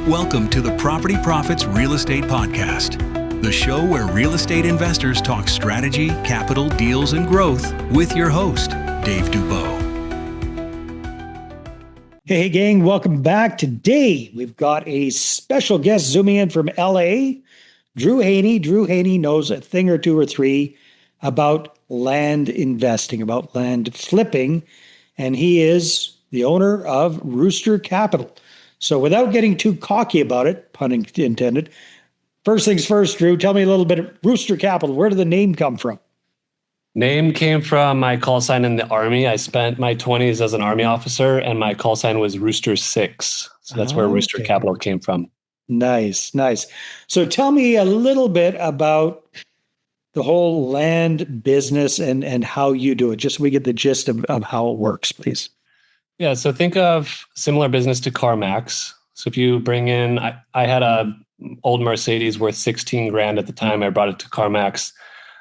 Welcome to the Property Profits Real Estate Podcast, the show where real estate investors talk strategy, capital, deals, and growth with your host, Dave Dubeau. Hey, gang, welcome back. Today, we've got a special guest zooming in from LA, Drew Haney. Drew Haney knows a thing or two or three about land investing, about land flipping, and he is the owner of Rooster Capital. So without getting too cocky about it, pun intended, first things first, Drew, tell me a little bit of Rooster Capital. Where did the name come from? Name came from my call sign in the Army. I spent my 20s as an Army officer, and my call sign was Rooster 6. So that's where Rooster Capital came from. Nice. So tell me a little bit about the whole land business and how you do it, just so we get the gist of how it works, please. Yeah, so think of similar business to CarMax. So if you bring in, I had a old Mercedes worth 16 grand at the time. I brought it to CarMax.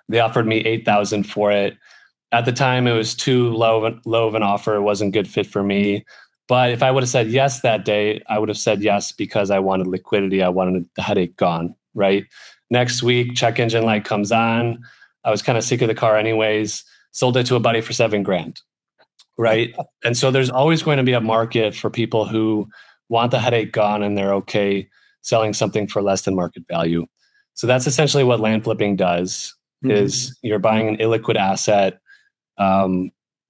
They offered me 8,000 for it. At the time, it was too low of an offer. It wasn't a good fit for me. But if I would have said yes that day, I would have said yes because I wanted liquidity. I wanted the headache gone, right? Next week, check engine light comes on. I was kind of sick of the car anyways. Sold it to a buddy for 7 grand. Right. And so there's always going to be a market for people who want the headache gone and they're okay selling something for less than market value. So that's essentially what land flipping does, is you're buying an illiquid asset,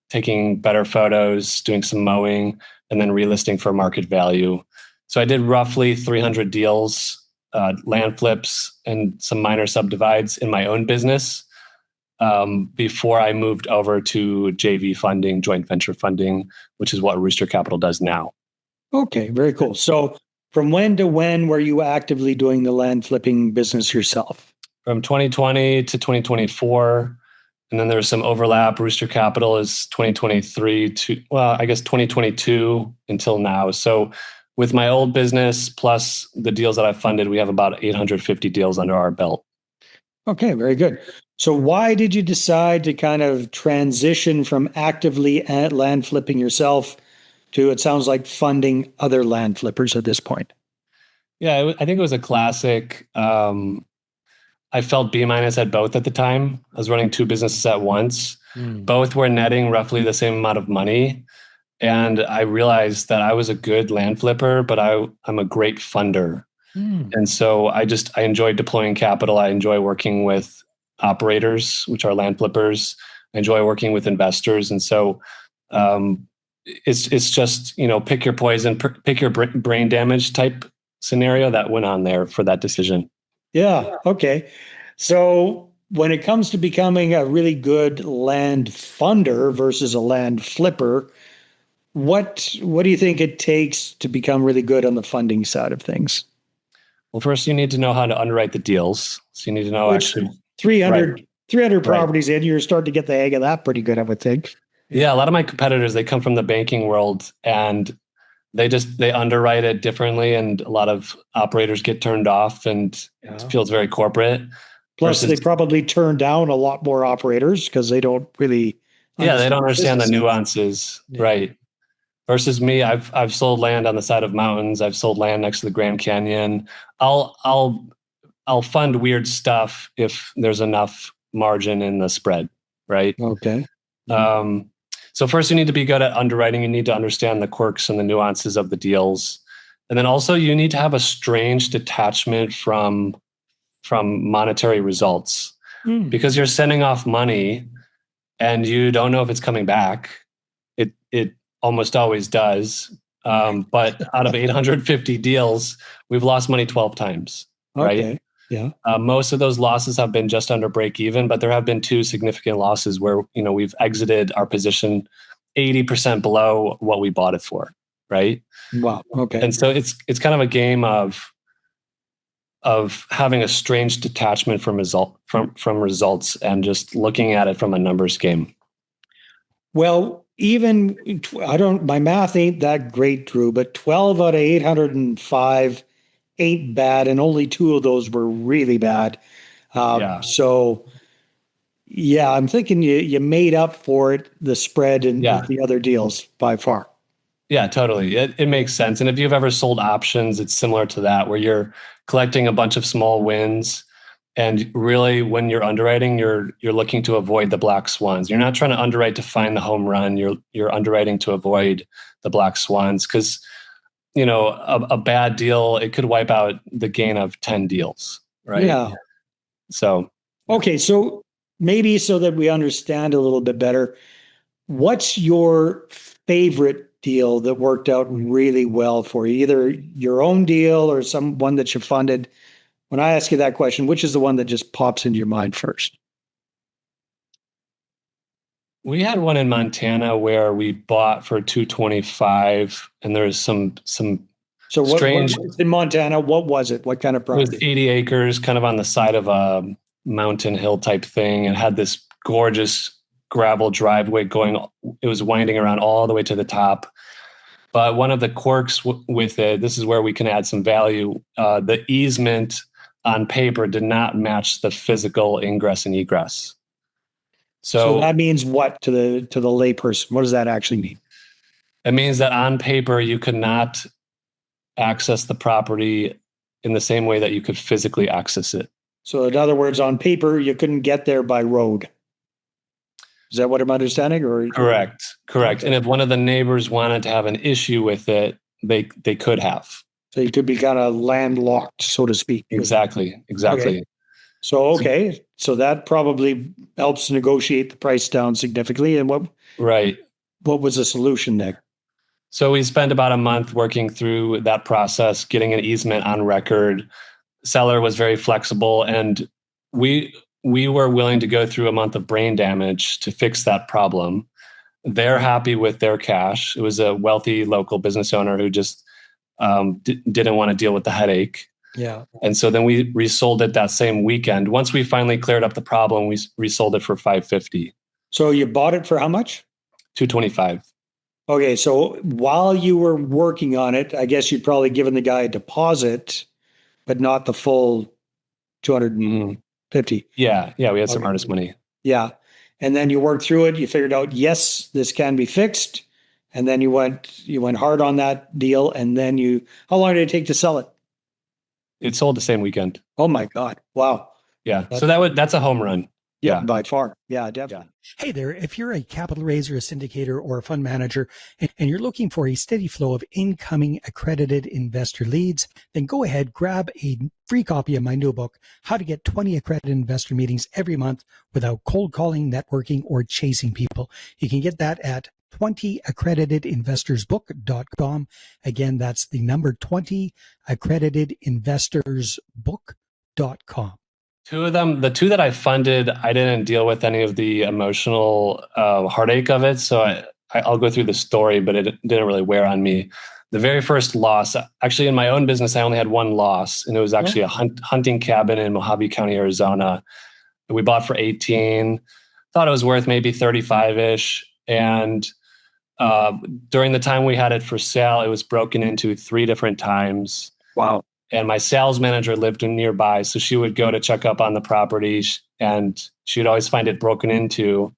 taking better photos, doing some mowing, and then relisting for market value. So I did roughly 300 deals, land flips, and some minor subdivides in my own business. Before I moved over to JV funding, joint venture funding, which is what Rooster Capital does now. Okay, very cool. So from when to when were you actively doing the land flipping business yourself? From 2020 to 2024. And then there's some overlap. Rooster Capital is 2023 to, well, I guess 2022 until now. So with my old business plus the deals that I've funded, we have about 850 deals under our belt. Okay, very good. So why did you decide to kind of transition from actively land flipping yourself to, it sounds like, funding other land flippers at this point? Yeah, I think it was a classic. I felt B- at both at the time. I was running 2 businesses at once. Both were netting roughly the same amount of money. And I realized that I was a good land flipper, but I'm a great funder. And so I enjoy deploying capital. I enjoy working with operators, which are land flippers. I enjoy working with investors. And so it's just, pick your poison, pick your brain damage type scenario that went on there for that decision. Yeah. Okay. So when it comes to becoming a really good land funder versus a land flipper, what do you think it takes to become really good on the funding side of things? Well, first you need to know how to underwrite the deals. So you need to know actually 300 properties in, you're starting to get the hang of that pretty good, I would think. Yeah, a lot of my competitors, they come from the banking world and they underwrite it differently, and a lot of operators get turned off and it feels very corporate. Plus, they probably turn down a lot more operators because they don't really they don't understand the nuances, right? Versus me, I've sold land on the side of mountains. I've sold land next to the Grand Canyon. I'll fund weird stuff if there's enough margin in the spread, right? Okay. So first you need to be good at underwriting. You need to understand the quirks and the nuances of the deals. And then also you need to have a strange detachment from monetary results because you're sending off money and you don't know if it's coming back. It almost always does. But out of 850 deals, we've lost money 12 times, right? Okay. Yeah. Most of those losses have been just under break even, but there have been 2 significant losses where, we've exited our position 80% below what we bought it for, right? Wow. Okay. And so it's kind of a game of having a strange detachment from results and just looking at it from a numbers game. Well, even my math ain't that great, Drew, but 12 out of 805 ain't bad, and only 2 of those were really bad. So, I'm thinking you made up for it, the spread and the other deals by far. Yeah, totally. It makes sense. And if you've ever sold options, it's similar to that, where you're collecting a bunch of small wins. And really, when you're underwriting, you're looking to avoid the black swans. You're not trying to underwrite to find the home run. You're underwriting to avoid the black swans, because a bad deal, it could wipe out the gain of 10 deals, right? Yeah. So Okay, so maybe so that we understand a little bit better, what's your favorite deal that worked out really well for you? Either your own deal or some one that you funded. When I ask you that question, which is the one that just pops into your mind first? we had one in Montana where we bought for 225, and there's some So what strange. in Montana, what was it? What kind of It was property? 80 acres, kind of on the side of a mountain hill type thing, and had this gorgeous gravel driveway going. It was winding around all the way to the top. But one of the quirks with it, this is where we can add some value. The easement on paper did not match the physical ingress and egress. So that means what to the layperson? What does that actually mean? It means that on paper you could not access the property in the same way that you could physically access it. So in other words, on paper, you couldn't get there by road. Is that what I'm understanding? Or Correct. Okay. And if one of the neighbors wanted to have an issue with it, they could have. So you could be kind of landlocked, so to speak. Exactly. Okay. So that probably helps negotiate the price down significantly. And Right. what was the solution there? So we spent about a month working through that process, getting an easement on record. Seller was very flexible, and we were willing to go through a month of brain damage to fix that problem. They're happy with their cash. It was a wealthy local business owner who just didn't want to deal with the headache. Yeah. And so then we resold it that same weekend. Once we finally cleared up the problem, we resold it for $550. So you bought it for how much? $225. Okay. So while you were working on it, I guess you'd probably given the guy a deposit, but not the full 250. Yeah, we had some artist money. Yeah. And then you worked through it. You figured out, yes, this can be fixed. And then you went hard on that deal. And then how long did it take to sell it? It sold the same weekend. Oh my God. Wow. Yeah. So that's a home run. Yeah, by far. Yeah, definitely. Hey there, if you're a capital raiser, a syndicator, or a fund manager, and you're looking for a steady flow of incoming accredited investor leads, then go ahead, grab a free copy of my new book, How to Get 20 Accredited Investor Meetings Every Month Without Cold Calling, Networking, or Chasing People. You can get that at 20accreditedinvestorsbook.com. Again, that's the number 20accreditedinvestorsbook.com. Two of them, the two that I funded, I didn't deal with any of the emotional heartache of it. So I'll go through the story, but it didn't really wear on me. The very first loss, actually in my own business, I only had one loss, and it was actually a hunting cabin in Mojave County, Arizona. We bought for 18, thought it was worth maybe 35-ish. And during the time we had it for sale, it was broken into 3 different times. Wow. And my sales manager lived nearby, so she would go to check up on the property, and she would always find it broken into.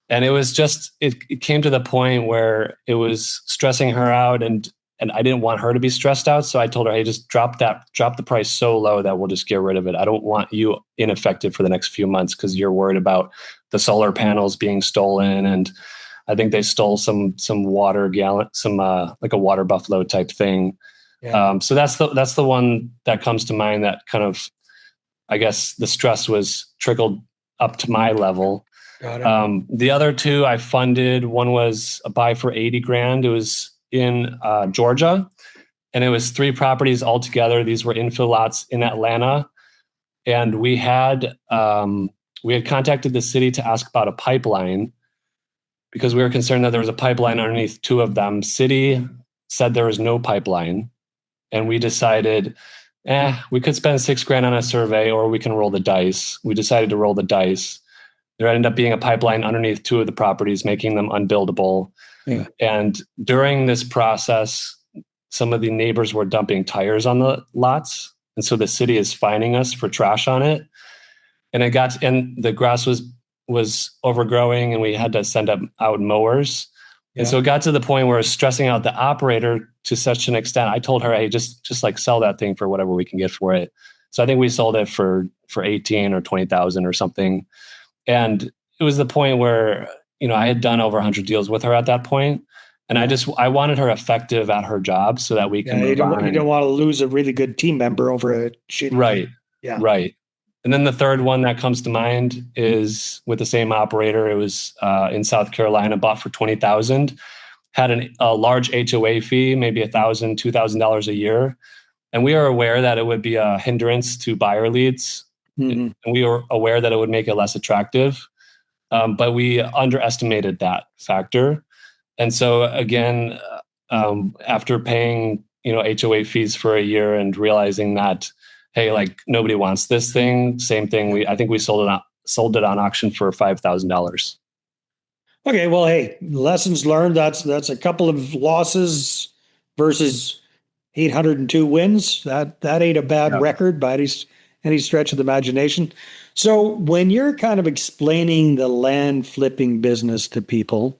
And it was just, it came to the point where it was stressing her out, and I didn't want her to be stressed out. So I told her, hey, just drop the price so low that we'll just get rid of it. I don't want you ineffective for the next few months because you're worried about the solar panels being stolen. And I think they stole some water gallon, like a water buffalo type thing. Yeah. So that's the one that comes to mind that kind of, I guess the stress was trickled up to my level. Got it. The other two I funded, one was a buy for $80,000. It was in Georgia, and it was 3 properties altogether. These were infill lots in Atlanta. And we had contacted the city to ask about a pipeline because we were concerned that there was a pipeline underneath 2 of them. City said there was no pipeline. And we decided, we could spend $6,000 on a survey, or we can roll the dice. We decided to roll the dice. There ended up being a pipeline underneath 2 of the properties, making them unbuildable. Yeah. And during this process, some of the neighbors were dumping tires on the lots. And so the city is fining us for trash on it. And the grass was overgrowing, and we had to send out mowers. And so it got to the point where it was stressing out the operator to such an extent. I told her, hey, just like sell that thing for whatever we can get for it. So I think we sold it for 18 or 20,000 or something. And it was the point where, I had done over 100 deals with her at that point. And I wanted her effective at her job so that we can you don't want to lose a really good team member over a shitty. Right. Yeah. Right. And then the third one that comes to mind is with the same operator. It was in South Carolina, bought for 20,000, had a large HOA fee, maybe $1,000, $2,000 a year. And we are aware that it would be a hindrance to buyer leads. And we were aware that it would make it less attractive. But we underestimated that factor. And so again, after paying, HOA fees for a year and realizing that, hey, like nobody wants this thing. Same thing. I think we sold it on auction for $5,000. Okay. Well, hey, lessons learned. That's a couple of losses versus 802 wins. That ain't a bad record by any stretch of the imagination. So when you're kind of explaining the land flipping business to people,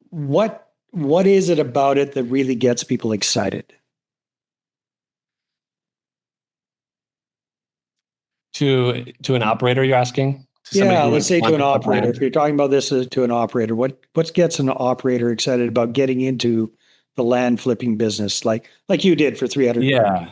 what is it about it that really gets people excited? To an operator, you're asking? Let's say to an operator. If you're talking about this to an operator, what gets an operator excited about getting into the land flipping business like you did for 300? Yeah.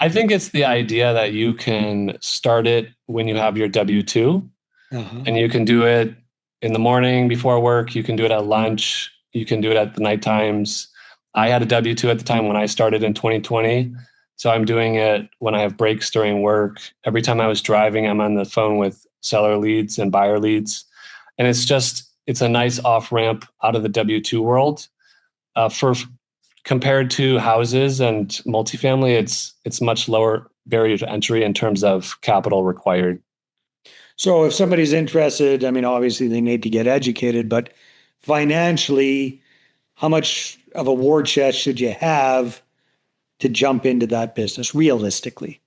I think it's the idea that you can start it when you have your W-2 and you can do it in the morning before work. You can do it at lunch. You can do it at the night times. I had a W-2 at the time when I started in 2020. So I'm doing it when I have breaks during work. Every time I was driving, I'm on the phone with seller leads and buyer leads. And it's a nice off-ramp out of the W-2 world. Compared to houses and multifamily, it's much lower barrier to entry in terms of capital required. So if somebody's interested, obviously they need to get educated, but financially, how much of a war chest should you have to jump into that business realistically?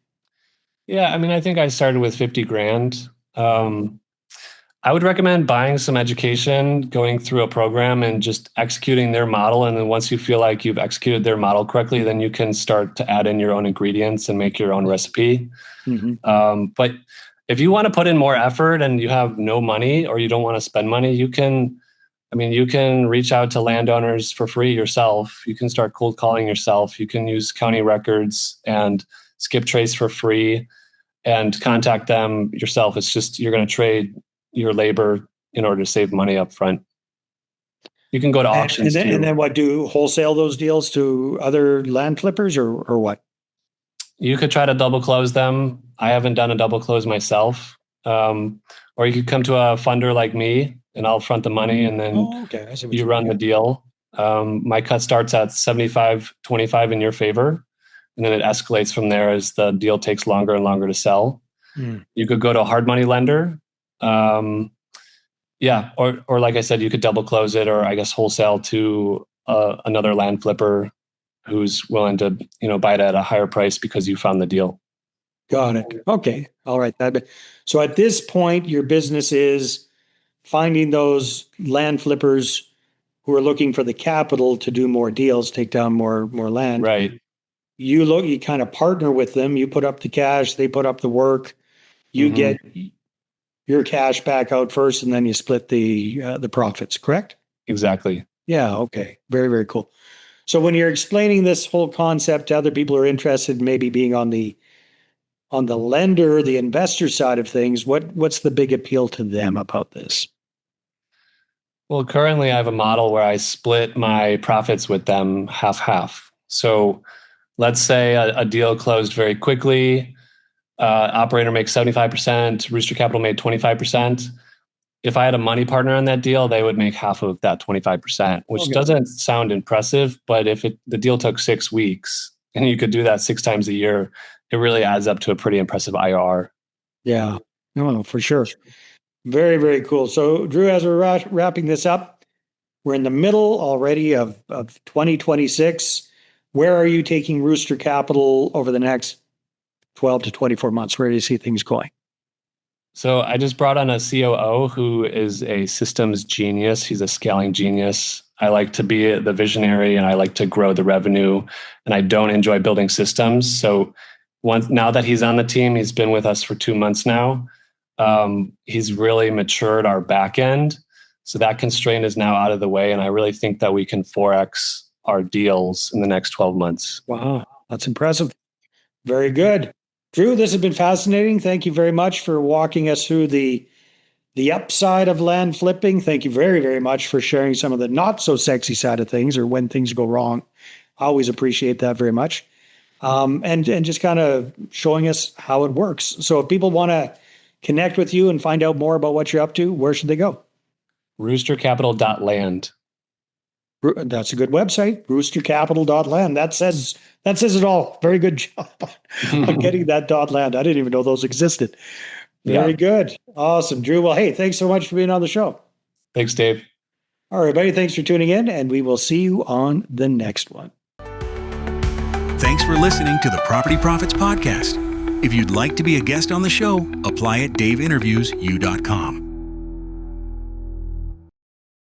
Yeah, I think I started with 50 grand. I would recommend buying some education, going through a program and just executing their model. And then once you feel like you've executed their model correctly, then you can start to add in your own ingredients and make your own recipe. But if you want to put in more effort and you have no money or you don't want to spend money, you can reach out to landowners for free yourself. You can start cold calling yourself. You can use county records and skip trace for free and contact them yourself. It's just, you're going to trade your labor in order to save money up front. You can go to auctions and then what, do wholesale those deals to other land flippers or what? You could try to double close them. I haven't done a double close myself. Or you could come to a funder like me and I'll front the money and then you run the deal. My cut starts at 75-25 in your favor. And then it escalates from there as the deal takes longer and longer to sell. You could go to a hard money lender. Or like I said, you could double close it, or I guess wholesale to another land flipper who's willing to, buy it at a higher price because you found the deal. Got it. Okay. All right. So at this point, your business is finding those land flippers who are looking for the capital to do more deals, take down more land. Right. You kind of partner with them. You put up the cash, they put up the work. You get your cash back out first, and then you split the profits, correct? Exactly. Yeah. Okay. Very, very cool. So when you're explaining this whole concept to other people who are interested in maybe being on the lender, the investor side of things, what's the big appeal to them about this? Well, currently I have a model where I split my profits with them half. So let's say a deal closed very quickly. Operator makes 75%, Rooster Capital made 25%. If I had a money partner on that deal, they would make half of that 25%, which doesn't sound impressive, but if the deal took 6 weeks and you could do that 6 times a year, it really adds up to a pretty impressive IRR. Yeah, no, for sure. Very, very cool. So Drew, as we're wrapping this up, we're in the middle already of 2026. Where are you taking Rooster Capital over the next 12 to 24 months? Where do you see things going? So I just brought on a COO who is a systems genius. He's a scaling genius. I like to be the visionary and I like to grow the revenue, and I don't enjoy building systems. So now that he's on the team, he's been with us for 2 months now. He's really matured our back end. So that constraint is now out of the way. And I really think that we can 4X our deals in the next 12 months. Wow, that's impressive. Very good. Drew, this has been fascinating. Thank you very much for walking us through the upside of land flipping. Thank you very, very much for sharing some of the not so sexy side of things or when things go wrong. I always appreciate that very much. And just kind of showing us how it works. So if people want to connect with you and find out more about what you're up to, where should they go? Roostercapital.land. That's a good website, roostercapital.land. That says it all. Very good job on getting that .land. I didn't even know those existed. Very good. Awesome. Drew, well, hey, thanks so much for being on the show. Thanks, Dave. All right, everybody, thanks for tuning in, and we will see you on the next one. Thanks for listening to the Property Profits Podcast. If you'd like to be a guest on the show, apply at daveinterviews.com.